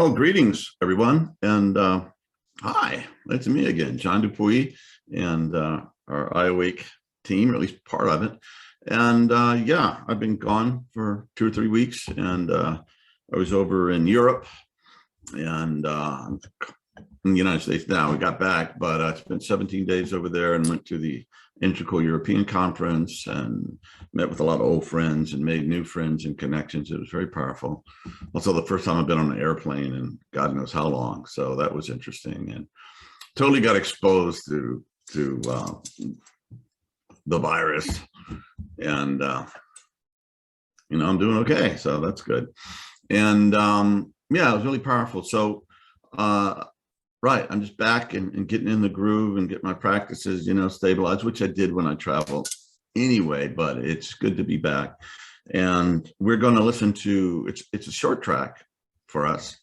Well, greetings, everyone, and hi, it's me again, John Dupuy, and our iAwake team, or at least part of it. And yeah, I've been gone for 2 or 3 weeks, and I was over in Europe and in the United States now. We got back, but I spent 17 days over there and went to the Integral European Conference and met with a lot of old friends and made new friends and connections. It was very powerful. Also, the first time I've been on an airplane in God knows how long, so that was interesting, and totally got exposed to the virus, and I'm doing okay, so that's good. And yeah, it was really powerful. So right, I'm just back and getting in the groove and get my practices, stabilized, which I did when I traveled anyway, but it's good to be back. And we're going to listen to, it's a short track for us.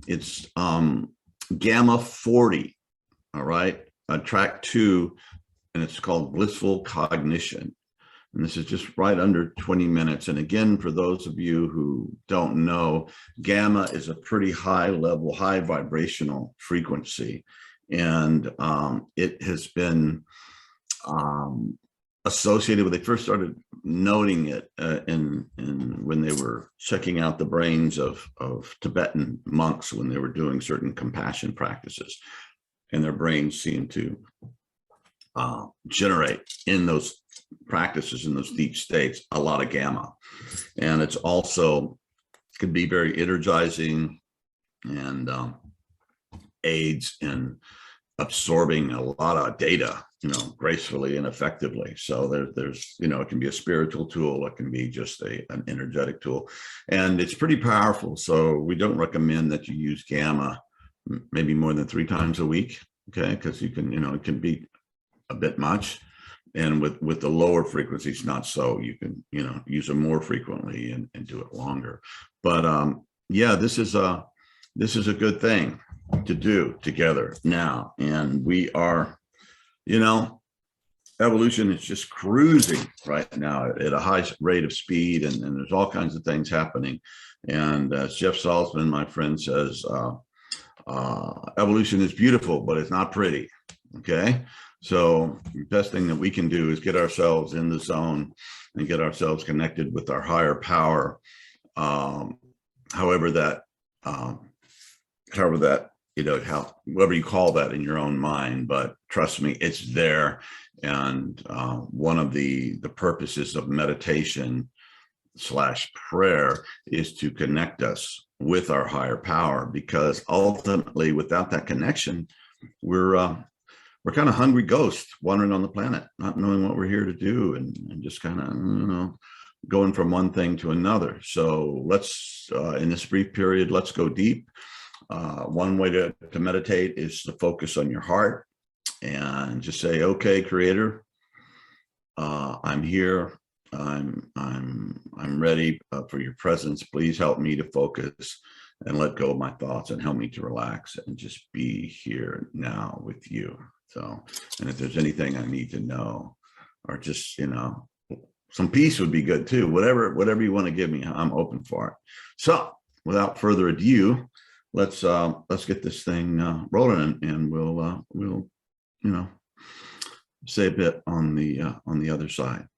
It's Gamma 40, all right, track 2, and it's called Blissful Cognition. And this is just right under 20 minutes. And again, for those of you who don't know, gamma is a pretty high level, high vibrational frequency. And it has been associated with, they first started noting it in when they were checking out the brains of Tibetan monks when they were doing certain compassion practices. And their brains seemed to generate in those practices, in those deep states, a lot of gamma. And it's also can be very energizing and aids in absorbing a lot of data, gracefully and effectively. So there's it can be a spiritual tool, it can be just an energetic tool, and it's pretty powerful. So we don't recommend that you use gamma maybe more than 3 times a week, okay? Because you can, it can be a bit much. And with the lower frequencies, not so. You can, use them more frequently and do it longer. But yeah, this is a good thing to do together now. And we are, evolution is just cruising right now at a high rate of speed, and there's all kinds of things happening. And as Jeff Salzman, my friend, says, evolution is beautiful, but it's not pretty. Okay. So the best thing that we can do is get ourselves in the zone and get ourselves connected with our higher power. However that, whatever you call that in your own mind, but trust me, it's there. And one of the purposes of meditation / prayer is to connect us with our higher power, because ultimately without that connection, we're kind of hungry ghosts wandering on the planet, not knowing what we're here to do, and just kind of, going from one thing to another. So let's, in this brief period, let's go deep. One way to meditate is to focus on your heart and just say, okay, Creator, I'm here. I'm ready for your presence. Please help me to focus and let go of my thoughts, and help me to relax and just be here now with you. So, and if there's anything I need to know, or just, some peace would be good too. Whatever you want to give me, I'm open for it. So without further ado, let's get this thing rolling, and we'll say a bit on the other side.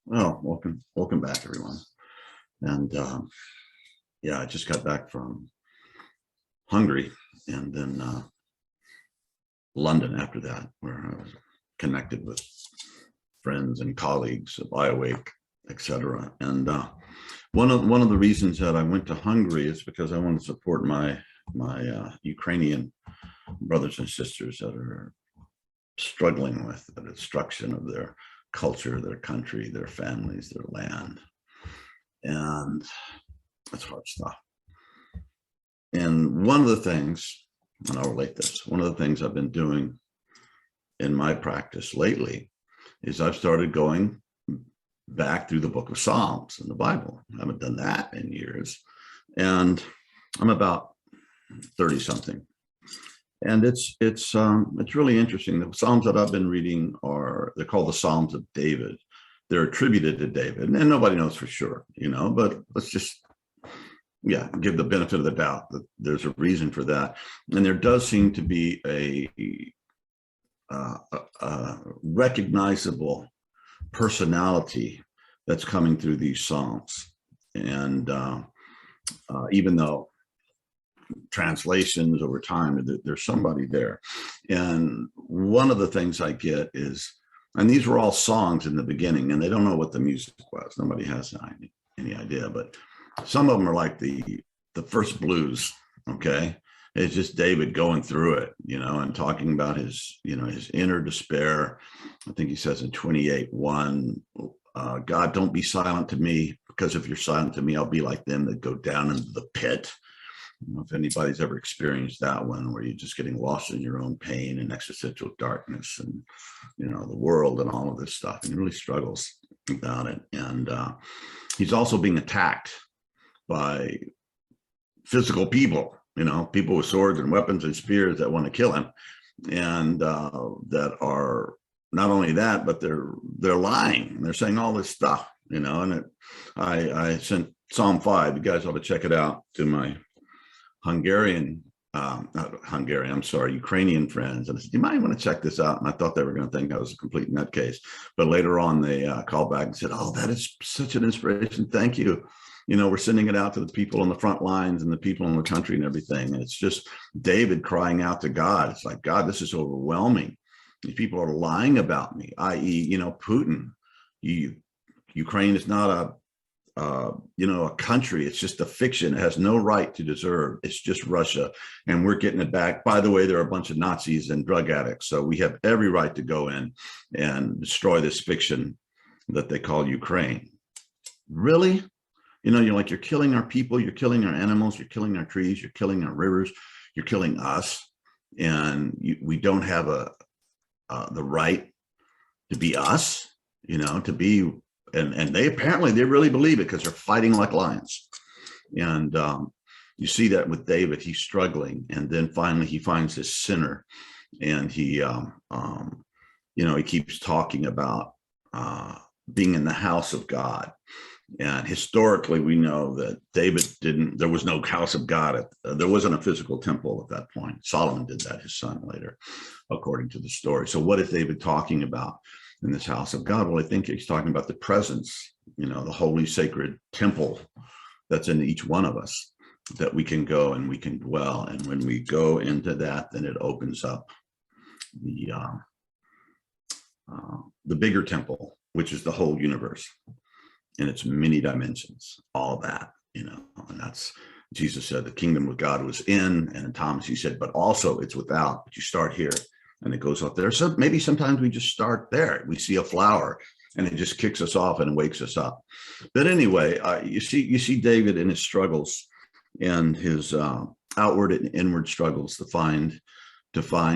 Well, welcome back, everyone. And yeah, I just got back from Hungary and then London after that, where I was connected with friends and colleagues of WeAwake, etc. And one of the reasons that I went to Hungary is because I want to support my Ukrainian brothers and sisters that are struggling with the destruction of their culture, their country, their families, their land. And that's hard stuff. And one of the things, and I'll relate this, one of the things I've been doing in my practice lately is I've started going back through the book of Psalms in the Bible. I haven't done that in years. And I'm about 30 something. And it's really interesting. The Psalms that I've been reading they're called the Psalms of David. They're attributed to David, and nobody knows for sure, but let's just, give the benefit of the doubt that there's a reason for that. And there does seem to be a recognizable personality that's coming through these Psalms. And even though translations over time, there's somebody there. And one of the things I get is, and these were all songs in the beginning, and they don't know what the music was. Nobody has any idea, but some of them are like the first blues. Okay. It's just David going through it, and talking about his inner despair. I think he says in 28:1, God, don't be silent to me, because if you're silent to me, I'll be like them that go down into the pit. If anybody's ever experienced that one, where you're just getting lost in your own pain and existential darkness and, the world and all of this stuff, and he really struggles about it. And he's also being attacked by physical people, people with swords and weapons and spears that want to kill him. And that are not only that, but they're lying. They're saying all this stuff, and I sent Psalm 5. You guys ought to check it out to my Ukrainian friends. And I said, you might want to check this out. And I thought they were going to think I was a complete nutcase. But later on, they called back and said, oh, that is such an inspiration. Thank you. We're sending it out to the people on the front lines and the people in the country and everything. And it's just David crying out to God. It's like, God, this is overwhelming. These people are lying about me, i.e., Putin. Ukraine is not a country. It's just a fiction. It has no right to deserve. It's just Russia, and we're getting it back. By the way, there are a bunch of Nazis and drug addicts, so we have every right to go in and destroy this fiction that they call Ukraine. Really? You're killing our people, you're killing our animals, you're killing our trees, you're killing our rivers, you're killing us, and we don't have the right to be us, to be. And they really believe it, because they're fighting like lions. And you see that with David. He's struggling, and then finally he finds this sinner, and he keeps talking about being in the house of God. And historically, we know that there was no house of God. There wasn't a physical temple at that point. Solomon did that, his son, later, according to the story. So what is David talking about in this house of God? Well, I think he's talking about the presence, the holy sacred temple that's in each one of us, that we can go and we can dwell. And when we go into that, then it opens up the bigger temple, which is the whole universe in its many dimensions, all that, and that's, Jesus said, the kingdom of God was in, and Thomas, he said, but also it's without. But you start here, and it goes up there. So maybe sometimes we just start there. We see a flower, and it just kicks us off and wakes us up. But anyway, you see David in his struggles, and his outward and inward struggles to find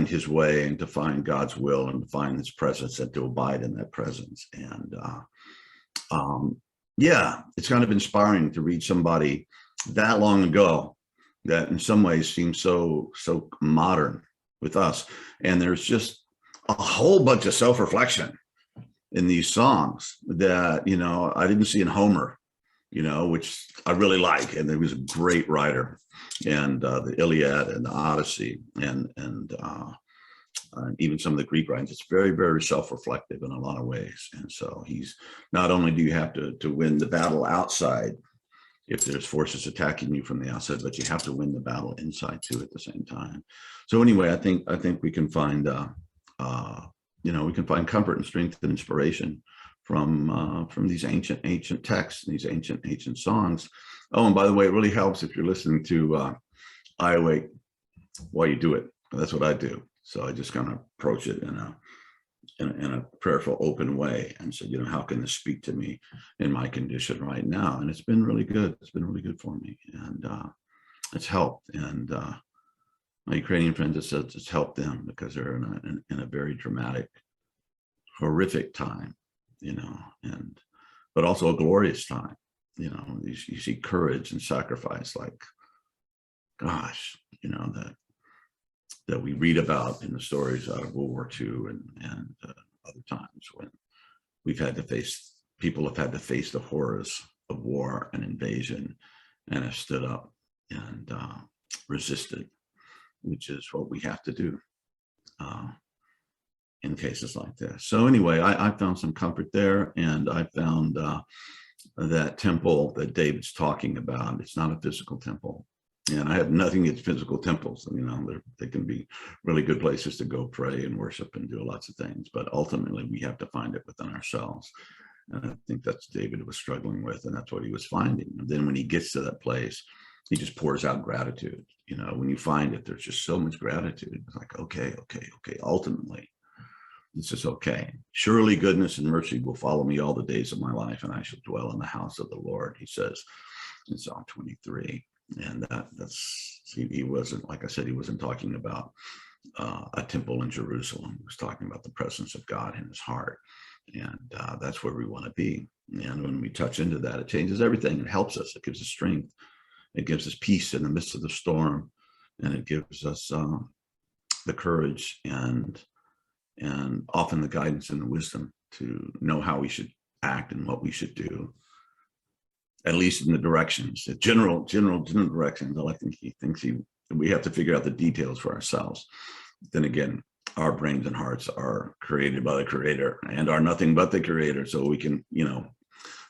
his way, and to find God's will, and to find his presence, and to abide in that presence. And it's kind of inspiring to read somebody that long ago that in some ways seems so modern with us. And there's just a whole bunch of self-reflection in these songs that, I didn't see in Homer, which I really like. And he was a great writer, and the Iliad and the Odyssey, and even some of the Greek writings, it's very, very self-reflective in a lot of ways. And so he's, not only do you have to win the battle outside if there's forces attacking you from the outside, but you have to win the battle inside too at the same time. So anyway, I think we can find, we can find comfort and strength and inspiration from these ancient texts, these ancient songs. Oh, and by the way, it really helps if you're listening to iAwake while you do it. That's what I do. So I just kind of approach it in a prayerful, open way, and said, how can this speak to me in my condition right now? And it's been really good. It's been really good for me, and it's helped. And my Ukrainian friends, it's helped them because they're in a very dramatic, horrific time, but also a glorious time. You see courage and sacrifice, like, gosh, that we read about in the stories out of World War II and other times when people have had to face the horrors of war and invasion and have stood up and resisted, which is what we have to do in cases like this. So anyway, I found some comfort there, and I found that temple that David's talking about. It's not a physical temple. And I have nothing against physical temples. They can be really good places to go pray and worship and do lots of things. But ultimately, we have to find it within ourselves. And I think that's David was struggling with, and that's what he was finding. And then when he gets to that place, he just pours out gratitude. When you find it, there's just so much gratitude. It's like, okay. Ultimately, this is okay. Surely goodness and mercy will follow me all the days of my life, and I shall dwell in the house of the Lord, he says in Psalm 23. And he wasn't, like I said, he wasn't talking about a temple in Jerusalem. He was talking about the presence of God in his heart. And that's where we want to be. And when we touch into that, it changes everything. It helps us. It gives us strength. It gives us peace in the midst of the storm. And it gives us the courage and often the guidance and the wisdom to know how we should act and what we should do. At least in the directions, the general directions. I think he thinks we have to figure out the details for ourselves. Then again, our brains and hearts are created by the Creator and are nothing but the Creator. So we can,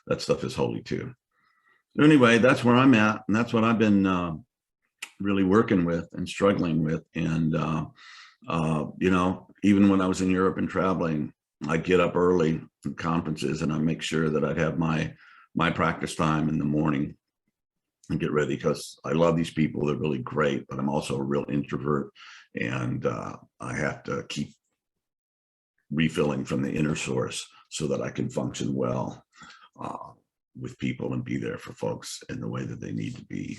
that stuff is holy too. So anyway, that's where I'm at, and that's what I've been really working with and struggling with. And even when I was in Europe and traveling, I get up early in conferences and I make sure that I'd have my practice time in the morning and get ready, because I love these people. They're really great, but I'm also a real introvert, and I have to keep refilling from the inner source so that I can function well with people and be there for folks in the way that they need to be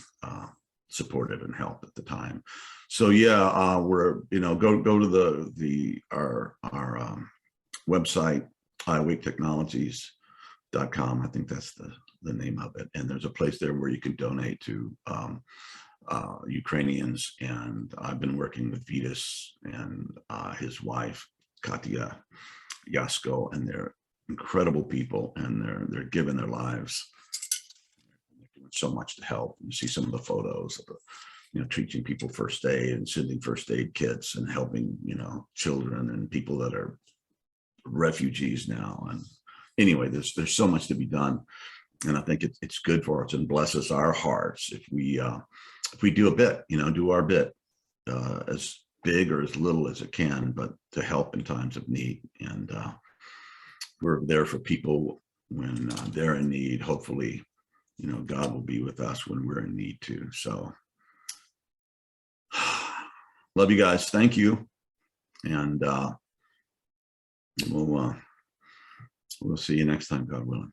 supported and helped at the time. So yeah, we're go to our website, iAwakeTechnologies.com. I think that's the name of it. And there's a place there where you can donate to Ukrainians. And I've been working with Vitas and his wife, Katya Yasko, and they're incredible people, and they're giving their lives. They're doing so much to help. You see some of the photos of teaching people first aid and sending first aid kits and helping, children and people that are refugees now. And anyway, there's so much to be done, and I think it's good for us and blesses our hearts if we do a bit, do our bit, as big or as little as it can, but to help in times of need. And we're there for people when they're in need. Hopefully, God will be with us when we're in need too. So, love you guys. Thank you, and we'll see you next time, God willing.